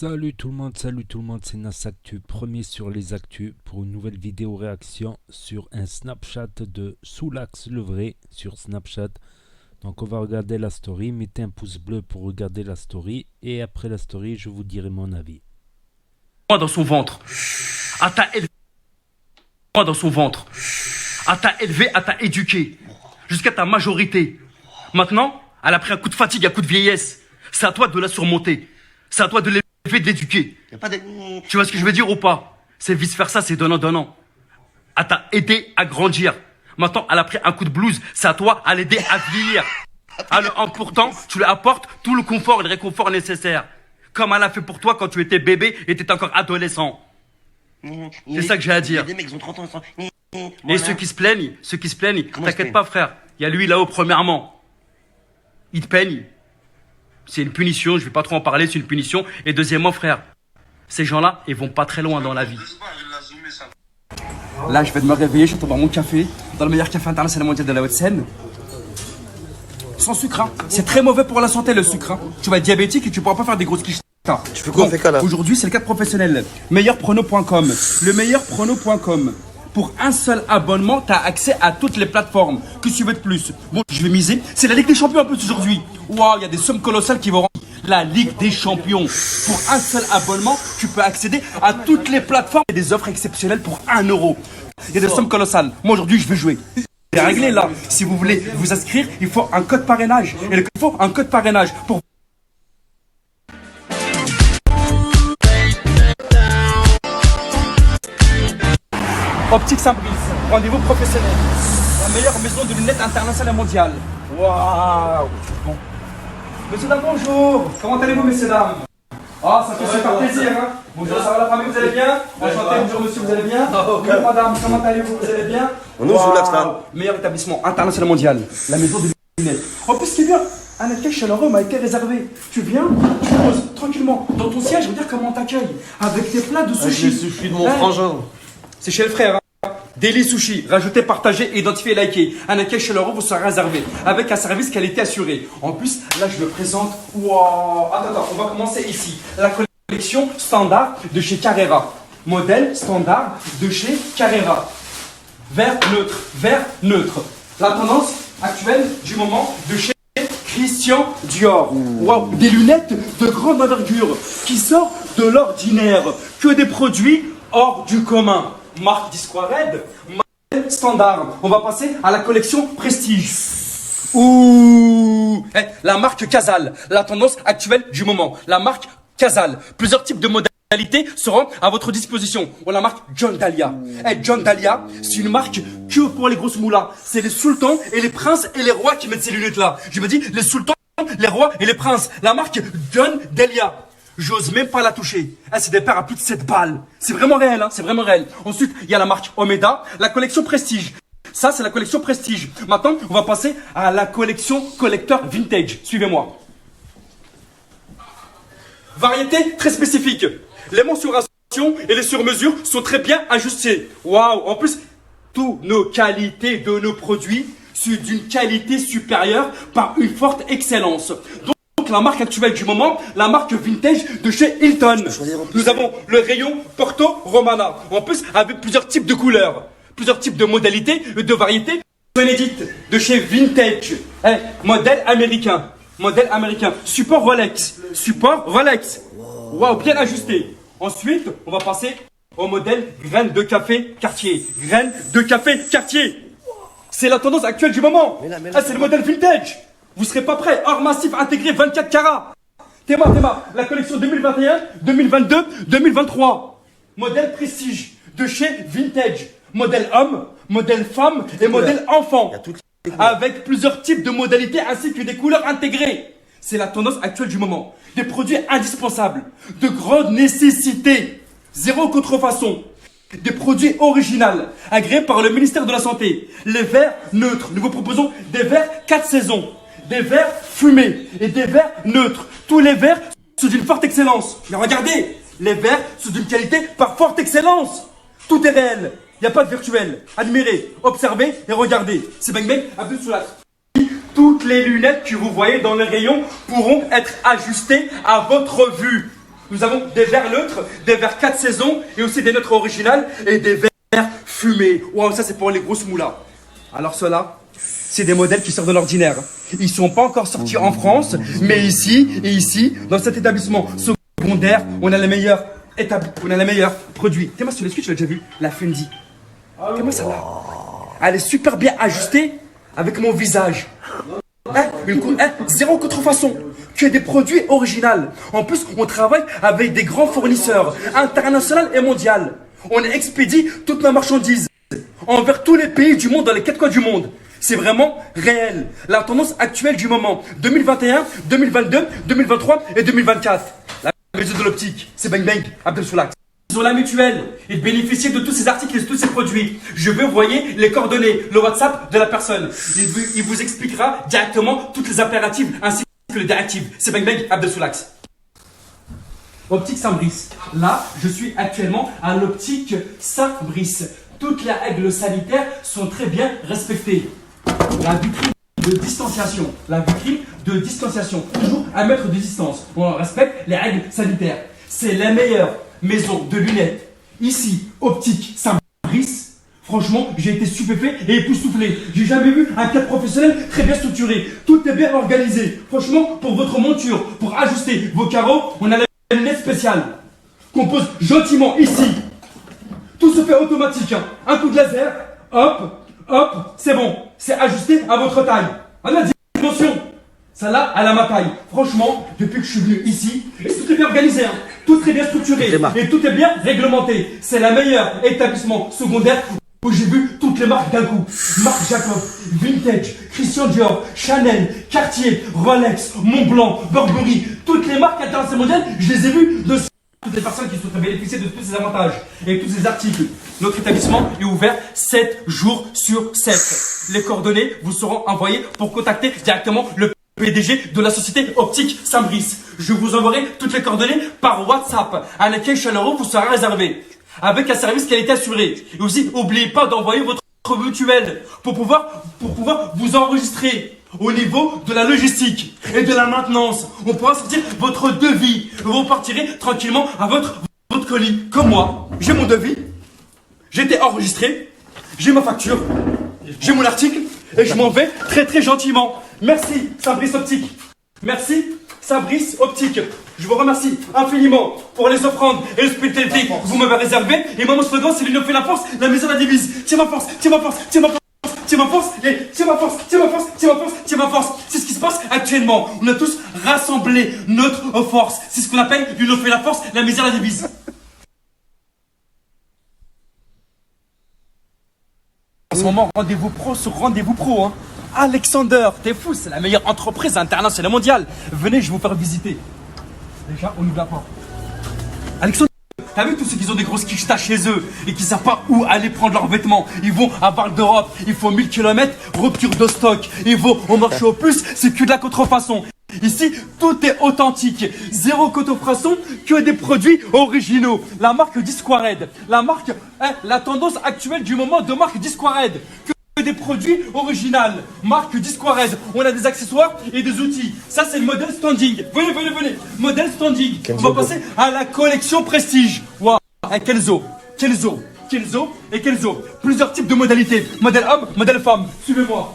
Salut tout le monde, c'est Nasactu, premier sur les actus pour une nouvelle vidéo réaction sur un Snapchat de Soulax le vrai sur Snapchat. Donc on va regarder la story, mettez un pouce bleu pour regarder la story et après la story je vous dirai mon avis. Dans son ventre, à t'a élevé dans son ventre, à t'a élevé, à t'a éduqué, jusqu'à ta majorité. Maintenant, elle a pris un coup de fatigue, un coup de vieillesse. C'est à toi de la surmonter. C'est à toi de l'élever, de l'éduquer. Tu vois ce que je veux dire ou pas? C'est vice versa, c'est donnant. Elle t'a aidé à grandir. Maintenant, elle a pris un coup de blues. C'est à toi à l'aider à vieillir. En pourtant, tu lui apportes tout le confort et le réconfort nécessaire. Comme elle a fait pour toi quand tu étais bébé et tu étais encore adolescent. C'est ça que j'ai à dire. Des mecs qui ont 30 ans, ils sont... Et ceux qui se plaignent, t'inquiète pas frère. Il y a lui là-haut premièrement. Il te peigne. C'est une punition, je vais pas trop en parler, c'est une punition. Et deuxièmement frère, ces gens-là, ils vont pas très loin dans la vie. Là, je vais me réveiller, je vais boire mon café dans le meilleur café international mondial de la Haute-Seine. Sans sucre, hein. C'est très mauvais pour la santé le sucre. Hein. Tu vas être diabétique et tu pourras pas faire des grosses quiches. Tu fais quoi, fait là? Aujourd'hui, c'est le cadre professionnel. Meilleurprono.com. Le meilleurprono.com. Pour un seul abonnement, tu as accès à toutes les plateformes. Que tu veux de plus? Bon, je vais miser. C'est la Ligue des Champions en plus aujourd'hui. Waouh, il y a des sommes colossales qui vont rentrer. La Ligue des Champions. Pour un seul abonnement, tu peux accéder à toutes les plateformes et des offres exceptionnelles pour 1 euro. Il y a des sommes colossales. Moi, aujourd'hui, je vais jouer. C'est réglé là. Si vous voulez vous inscrire, il faut un code parrainage. Et il faut un code parrainage pour Optique Saint-Brice, rendez-vous professionnel. La meilleure maison de lunettes internationale et mondiale. Waouh. Bon. Monsieur dames, bonjour. Comment allez-vous, messieurs dames? Ah, ça fait super plaisir, hein. Bonjour, ça va la famille, vous allez bien? Enchanté, bonjour monsieur, vous allez bien? Bonjour madame, comment allez-vous, vous allez bien? On nous joue là. Meilleur établissement international mondial, la maison de lunettes. En plus, ce qui est bien, un accueil chaleureux m'a été réservé. Tu viens, tu poses tranquillement dans ton siège, je veux dire comment on t'accueille. Avec tes plats de sushi. Les sushis de mon frangin. C'est chez le frère, hein. Daily Sushi, rajoutez, partagez, identifiez, likez. Un accueil chaleureux vous sera réservé avec un service qualité assuré. En plus, là je me présente. Waouh. Attends, on va commencer ici. La collection standard de chez Carrera. Modèle standard de chez Carrera. Vert neutre. La tendance actuelle du moment de chez Christian Dior. Waouh, des lunettes de grande envergure qui sortent de l'ordinaire. Que des produits hors du commun. Marque Disquared, modèle standard. On va passer à la collection Prestige. Ouh, la marque Casal, la tendance actuelle du moment. La marque Casal. Plusieurs types de modalités seront à votre disposition. On a la marque John Dahlia. John Dahlia, c'est une marque que pour les grosses moulas. C'est les sultans et les princes et les rois qui mettent ces lunettes-là. Je me dis, les sultans, les rois et les princes. La marque John Dahlia. J'ose même pas la toucher. C'est des paires à plus de 7 balles. C'est vraiment réel, hein, c'est vraiment réel. Ensuite, il y a la marque Omeda, la collection Prestige. Ça, c'est la collection Prestige. Maintenant, on va passer à la collection collecteur vintage. Suivez-moi. Variété très spécifique. Les mensurations et les surmesures sont très bien ajustées. Waouh! En plus, toutes nos qualités de nos produits sont d'une qualité supérieure par une forte excellence. Donc, la marque actuelle du moment, la marque vintage de chez Hilton. Nous avons le rayon Porto Romana. En plus, avec plusieurs types de couleurs, plusieurs types de modalités, de variétés. Benedict de chez Vintage. Modèle américain. Support Rolex. Waouh, bien ajusté. Ensuite, on va passer au modèle graines de café Cartier. C'est la tendance actuelle du moment. C'est le modèle vintage. Vous serez pas prêts. Or massif intégré 24 carats. Théma. La collection 2021, 2022, 2023. Modèle Prestige de chez Vintage. Modèle homme, modèle femme et modèle enfant. Avec plusieurs types de modalités ainsi que des couleurs intégrées. C'est la tendance actuelle du moment. Des produits indispensables, de grande nécessité, zéro contrefaçon. Des produits originaux, agréés par le ministère de la Santé. Les verres neutres. Nous vous proposons des verres 4 saisons. Des verres fumés et des verres neutres. Tous les verres sont d'une forte excellence. Mais regardez, les verres sont d'une qualité par forte excellence. Tout est réel. Il n'y a pas de virtuel. Admirez, observez et regardez. C'est Bang Bang, Abdul Soulat. Toutes les lunettes que vous voyez dans les rayons pourront être ajustées à votre vue. Nous avons des verres neutres, des verres 4 saisons et aussi des neutres originales et des verres fumés. Waouh, ça c'est pour les grosses moulas. Alors ceux-là, c'est des modèles qui sortent de l'ordinaire. Ils sont pas encore sortis en France, mais ici et ici, dans cet établissement secondaire, on a les meilleurs produits. T'es-moi sur les skis, tu l'as déjà vu, la Fendi. T'es-moi ça là. Elle est super bien ajustée avec mon visage. Zéro contrefaçon, que des produits originaux. En plus, on travaille avec des grands fournisseurs internationaux et mondiaux. On expédie toutes nos marchandises envers tous les pays du monde, dans les 4 coins du monde. C'est vraiment réel. La tendance actuelle du moment, 2021, 2022, 2023 et 2024. La maison de l'optique, c'est Bang Bang, Abdel Soulax. Ils ont la mutuelle. Ils bénéficient de tous ces articles et de tous ces produits. Je veux envoyer les coordonnées, le WhatsApp de la personne. Il vous expliquera directement toutes les impératives ainsi que les directives. C'est Bang Bang, Abdel Soulax. Optique Saint-Brice. Là, je suis actuellement à l'optique Saint-Brice. Toutes les règles sanitaires sont très bien respectées. La vitrine de distanciation. La vitrine de distanciation. Toujours 1 mètre de distance. On respecte les règles sanitaires. C'est la meilleure maison de lunettes. Ici, Optique Saint-Brice. Franchement, j'ai été stupéfait et époustouflé. J'ai jamais vu un cadre professionnel très bien structuré. Tout est bien organisé. Franchement, pour votre monture, pour ajuster vos carreaux, on a la lunette spéciale qu'on pose gentiment ici. Tout se fait automatique. Hein. Un coup de laser, hop, hop, c'est bon. C'est ajusté à votre taille. À la dimension. Celle-là, elle a ma taille. Franchement, depuis que je suis venu ici, tout est bien organisé. Hein. Tout est bien structuré. Et tout est bien réglementé. C'est le meilleur établissement secondaire où j'ai vu toutes les marques d'un coup. Marc Jacob, Vintage, Christian Dior, Chanel, Cartier, Rolex, Montblanc, Burberry. Toutes les marques internationales mondiales, je les ai vues de toutes les personnes qui souhaitent bénéficier de tous ces avantages et tous ces articles. Notre établissement est ouvert 7 jours sur 7. Les coordonnées vous seront envoyées pour contacter directement le PDG de la société Optique Saint-Brice. Je vous enverrai toutes les coordonnées par WhatsApp. Un accueil chaleureux vous sera réservé avec un service qualité assuré. Et aussi, n'oubliez pas d'envoyer votre mutuelle pour pouvoir vous enregistrer au niveau de la logistique et de la maintenance. On pourra sortir votre devis. Vous repartirez tranquillement à votre colis. Comme moi, j'ai mon devis, j'ai été enregistré, j'ai ma facture, j'ai mon article et je m'en vais très très gentiment. Merci Saint-Brice Optique. Merci Saint-Brice Optique. Je vous remercie infiniment pour les offrandes et l'hospitalité que vous m'avez réservé. Et moi, mon slogan, c'est l'union fait la force, la maison la divise. Tiens ma force, tiens ma force, tiens ma force. Tiens ma force, et tiens ma force, tiens ma force, tiens ma force, tiens ma force. C'est ce qui se passe actuellement. On a tous rassemblé notre force. C'est ce qu'on appelle l'union fait la force, la misère la divise. En ce moment, rendez-vous pro sur rendez-vous pro. Hein. Alexander, t'es fou, c'est la meilleure entreprise internationale et mondiale. Venez, je vais vous faire visiter. Déjà, on ouvre la porte. Alexander, t'as vu tous ceux qui ont des grosses quichetas chez eux et qui savent pas où aller prendre leurs vêtements. Ils vont à Val d'Europe, il faut 1000 km, rupture de stock. Ils vont au marché aux puces, c'est que de la contrefaçon. Ici, tout est authentique. Zéro contrefaçon, que des produits originaux. La marque Disquared, la tendance actuelle du moment de marque Disquared. Que des produits originaux. Marque Disquared. On a des accessoires et des outils. Ça, c'est le modèle standing. Venez. Modèle standing. On va passer à la collection Prestige. Waouh. Kelso. Plusieurs types de modalités. Modèle homme, modèle femme. Suivez-moi.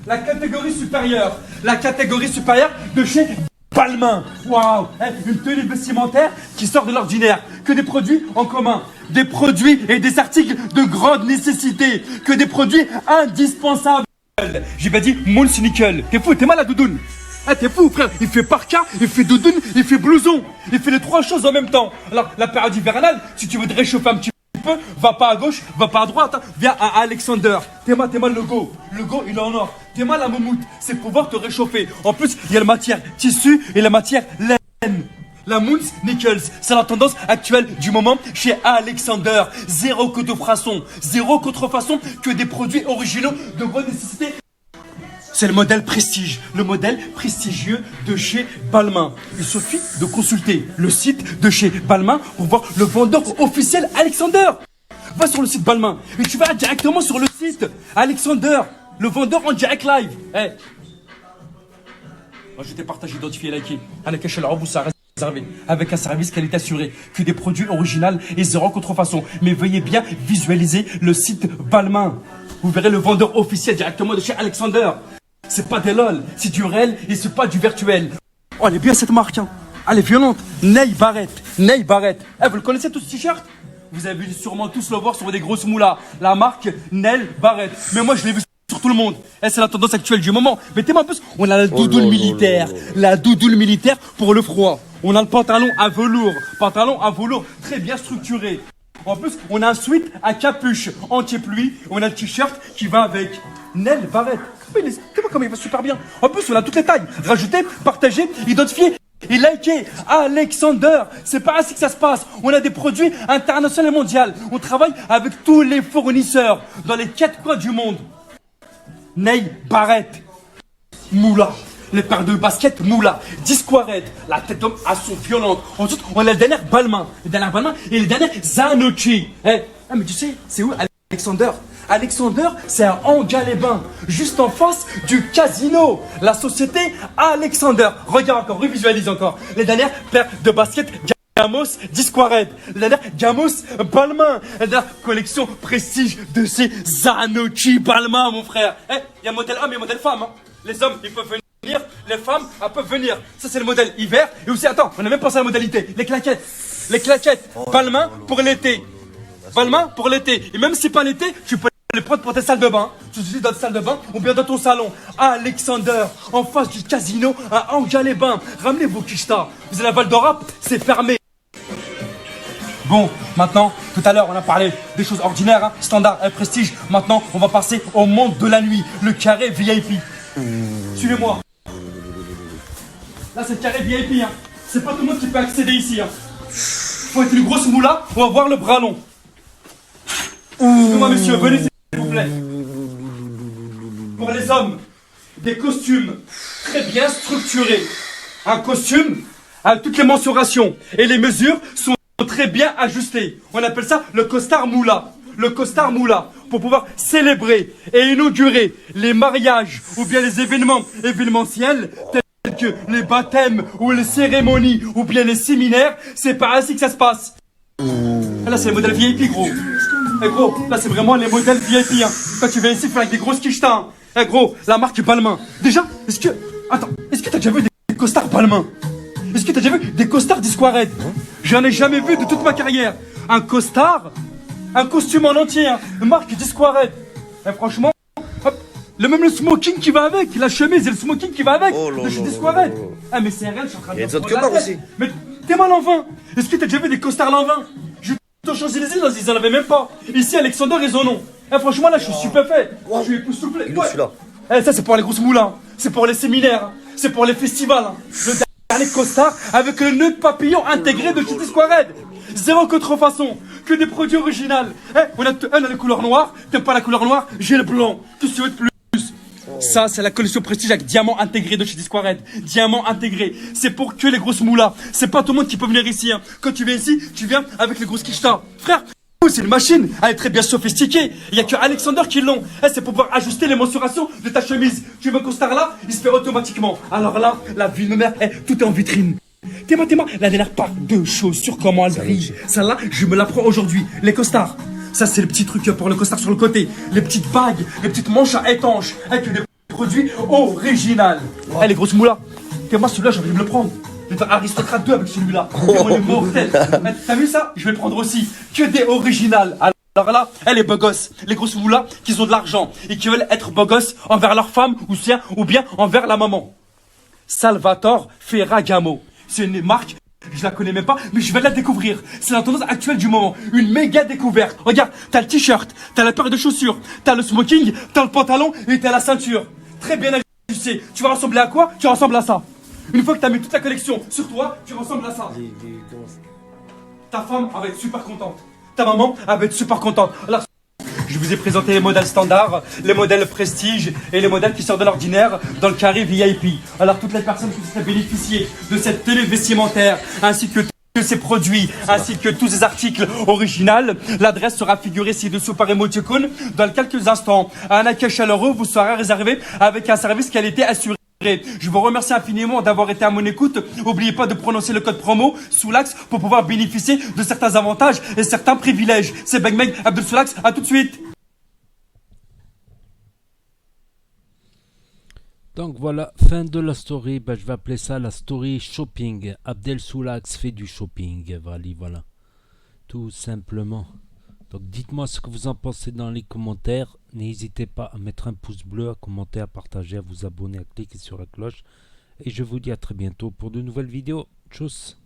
La catégorie supérieure de chez Balmain. Waouh, une tenue vestimentaire qui sort de l'ordinaire. Que des produits en commun. Des produits et des articles de grande nécessité. Que des produits indispensables. J'ai pas dit Moon Nickel. T'es fou, t'es mal à doudoune. T'es fou, frère. Il fait parka, il fait doudoune, il fait blouson. Il fait les 3 choses en même temps. Alors, la période hivernale, si tu veux te réchauffer un petit peu, va pas à gauche, va pas à droite, hein. Viens à Alexander. Théma le logo. Le logo, il est en or. Théma la moumoute, c'est pouvoir te réchauffer. En plus, il y a la matière tissu et la matière laine. La Moons Nickels, c'est la tendance actuelle du moment chez Alexander. Zéro contrefaçon, que des produits originaux de grande nécessité. C'est le modèle Prestige, le modèle prestigieux de chez Balmain. Il suffit de consulter le site de chez Balmain pour voir le vendeur officiel Alexander. Va sur le site Balmain et tu vas directement sur le site Alexander, le vendeur en direct live. Moi je t'ai partagé, identifié, liké. avec un service qualité assurée, que des produits originaux et zéro contrefaçon. Mais veuillez bien visualiser le site Balmain. Vous verrez le vendeur officiel directement de chez Alexander. C'est pas des lol, c'est du réel et c'est pas du virtuel. Oh, elle est bien cette marque, hein. Elle est violente. Ney Barrett. Ney Barrett. Eh, vous le connaissez tous ce t-shirt? Vous avez sûrement tous le voir sur des grosses moulas. La marque Ney Barrett. Mais moi, je l'ai vu sur tout le monde. Eh, c'est la tendance actuelle du moment. Mettez-moi un peu. On a la doudoune militaire. La doudoune militaire pour le froid. On a le pantalon à velours. Pantalon à velours très bien structuré. En plus, on a un sweat à capuche anti-pluie. On a le t-shirt qui va avec. Ney Barrett. Tu vois comment il va super bien. En plus, on a toutes les tailles. Rajoutez, partagez, identifiez et likez. Alexander, c'est pas ainsi que ça se passe. On a des produits internationaux et mondiaux. On travaille avec tous les fournisseurs dans les 4 coins du monde. Ney Barrett. Moula. Les paires de basket, Moula. Disquaret. La tête d'homme à son violente. Ensuite, on a les dernières Balmain. Les dernières Balmain et les dernières Zanucci. Mais tu sais, c'est où Alexander? Alexander, c'est un Angat-les-Bains, juste en face du casino. La société Alexander. Regarde encore, revisualise encore. Les dernières paires de basket Gamos Disquaret. Les dernières Gamos Balmain. La dernière collection prestige de ces Zanucci Balmain, mon frère. Il y a modèle homme et modèle femme. Hein. Les hommes, ils peuvent venir. Les femmes, elles peuvent venir. Ça, c'est le modèle hiver. Et aussi, attends, on a même pensé à la modalité. Les claquettes. Les claquettes. Balmain pour l'été. Balmain pour l'été. Et même si pas l'été, tu peux les prendre pour tes salles de bain. Tu te dis dans ta salle de bain ou bien dans ton salon. Alexander, en face du casino à Angat-les-Bains. Ramenez vos quichetas. Vous allez à Val d'Europe, c'est fermé. Bon, maintenant, tout à l'heure, on a parlé des choses ordinaires, hein, standard et prestige. Maintenant, on va passer au monde de la nuit, le carré VIP. Suivez-moi. Là, c'est le carré VIP. Hein. C'est pas tout le monde qui peut accéder ici. Hein. Faut être une grosse moula, on va voir le bras long. Excusez-moi, monsieur, venez s'il vous plaît. Pour les hommes, des costumes très bien structurés. Un costume avec toutes les mensurations et les mesures sont très bien ajustées. On appelle ça le costard moula. Le costard moula, pour pouvoir célébrer et inaugurer les mariages ou bien les événements événementiels tels que les baptêmes ou les cérémonies ou bien les séminaires. C'est pas ainsi que ça se passe. Là, c'est le modèle VIP, gros. Gros, là, c'est vraiment les modèles VIP. Hein. Quand tu viens ici, faire avec des grosses quichetas. Hein. Gros, la marque Balmain. Déjà, est-ce que t'as déjà vu des costards Balmain? Est-ce que t'as déjà vu des costards Disquaret? J'en ai jamais vu de toute ma carrière. Un costard, un costume en entier, hein. Marque Disquaret. Franchement, hop, même le smoking qui va avec, la chemise et le smoking qui va avec, de chez Disquaret. Mais c'est réel, je suis en train de... Il y a des autres que moi aussi. Mais t'es mal en vin. Est-ce que t'as déjà vu des costards en vin? Aux Champs-Élysées, ils en avaient même pas. Ici, Alexander, ils en ont. Franchement, là, je suis stupéfait. Je suis époustouflé. Ouais. Celui-là. Ça, c'est pour les grosses moulins. C'est pour les séminaires. C'est pour les festivals. Le dernier costard avec le nœud de papillon intégré de chez Disquaret. Zéro contrefaçon. Que des produits originaux. On a la couleur noire. T'aimes pas la couleur noire? J'ai le blanc. Tout ce que tu veux de plus. Ça, c'est la collection prestige avec diamant intégré de chez Disquaret. Diamant intégré. C'est pour que les grosses moulas. C'est pas tout le monde qui peut venir ici. Hein. Quand tu viens ici, tu viens avec les grosses quichetas. Frère, c'est une machine. Elle est très bien sophistiquée. Il y a que Alexander qui l'ont. C'est pour pouvoir ajuster les mensurations de ta chemise. Tu veux un costard là, il se fait automatiquement. Alors là, la vie de mère, tout est en vitrine. Téma, la dernière part de chaussures, comment elle brille. Celle-là, je me la prends aujourd'hui. Les costards. Ça, c'est le petit truc pour le costard sur le côté. Les petites bagues, les petites manches à étanches. Avec des produits originaux. Les grosses moulas. Moi, celui-là, j'ai envie de me le prendre. Je vais faire Aristocrate 2 avec celui-là. Il est mortel. T'as vu ça? Je vais le prendre aussi. Que des originales. Alors là, les beaux gosses, les grosses moulas qui ont de l'argent et qui veulent être beaux gosses envers leur femme ou bien envers la maman. Salvatore Ferragamo. C'est une marque. Je la connais même pas, mais je vais la découvrir. C'est la tendance actuelle du moment. Une méga découverte. Regarde, t'as le t-shirt, t'as la paire de chaussures, t'as le smoking, t'as le pantalon et t'as la ceinture. Très bien ajusté. Tu vas ressembler à quoi? Tu ressembles à ça. Une fois que t'as mis toute la collection sur toi, tu ressembles à ça. Ta femme, elle va être super contente. Ta maman, elle va être super contente. Alors, je vous ai présenté les modèles standards, les modèles prestige et les modèles qui sortent de l'ordinaire dans le carré VIP. Alors toutes les personnes qui seraient bénéficier de cette tenue vestimentaire ainsi que ces produits, ainsi que tous ces articles originaux, l'adresse sera figurée ci-dessous par émoticône. Dans quelques instants, un accueil chaleureux vous sera réservé avec un service qualité assuré Je vous remercie infiniment d'avoir été à mon écoute. N'oubliez pas de prononcer le code promo Soulax pour pouvoir bénéficier de certains avantages et certains privilèges. C'est Bang Bang, Abdel Soulax, à tout de suite. Donc voilà, fin de la story. Ben, je vais appeler ça la story shopping. Abdel Soulax fait du shopping. Voilà. Tout simplement. Donc dites-moi ce que vous en pensez dans les commentaires. N'hésitez pas à mettre un pouce bleu, à commenter, à partager, à vous abonner, à cliquer sur la cloche. Et je vous dis à très bientôt pour de nouvelles vidéos. Tchuss!